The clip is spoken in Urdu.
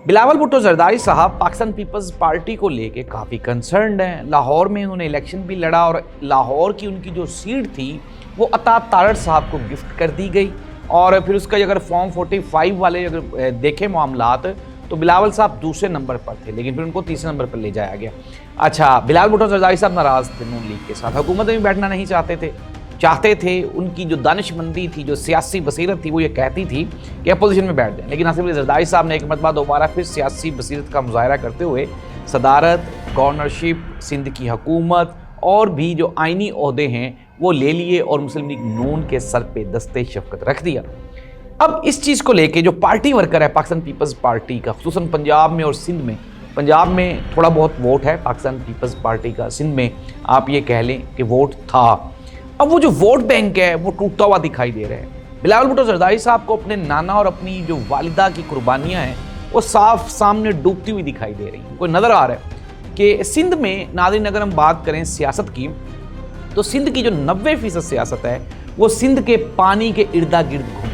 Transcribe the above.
بلاول بھٹو زرداری صاحب پاکستان پیپلز پارٹی کو لے کے کافی کنسرنڈ ہیں. لاہور میں انہوں نے الیکشن بھی لڑا اور لاہور کی ان کی جو سیٹ تھی وہ عطا تارڑ صاحب کو گفٹ کر دی گئی. اور پھر اس کا اگر فارم 45 والے اگر دیکھیں معاملات تو بلاول صاحب دوسرے نمبر پر تھے لیکن پھر ان کو تیسرے نمبر پر لے جایا گیا. اچھا, بلاول بھٹو زرداری صاحب ناراض تھے نون لیگ کے ساتھ, حکومت میں بیٹھنا نہیں چاہتے تھے. ان کی جو دانش مندی تھی, جو سیاسی بصیرت تھی, وہ یہ کہتی تھی کہ اپوزیشن میں بیٹھ جائیں. لیکن آصف علی زرداری صاحب نے ایک مرتبہ دوبارہ پھر سیاسی بصیرت کا مظاہرہ کرتے ہوئے صدارت, گورنرشپ, سندھ کی حکومت اور بھی جو آئینی عہدے ہیں وہ لے لیے اور مسلم لیگ نون کے سر پہ دستے شفقت رکھ دیا. اب اس چیز کو لے کے جو پارٹی ورکر ہے پاکستان پیپلز پارٹی کا, خصوصاً پنجاب میں اور سندھ میں, پنجاب میں تھوڑا بہت ووٹ ہے پاکستان پیپلز پارٹی کا, سندھ میں آپ یہ کہہ لیں کہ ووٹ تھا. اب وہ جو ووٹ بینک ہے وہ ٹوٹتا ہوا دکھائی دے رہے ہیں. بلاول بھٹو زرداری صاحب کو اپنے نانا اور اپنی جو والدہ کی قربانیاں ہیں وہ صاف سامنے ڈوبتی ہوئی دکھائی دے رہی ہیں. کوئی نظر آ رہا ہے کہ سندھ میں, ناظرین اگر ہم بات کریں سیاست کی, تو سندھ کی جو 90% سیاست ہے وہ سندھ کے پانی کے اردا گرد گھوم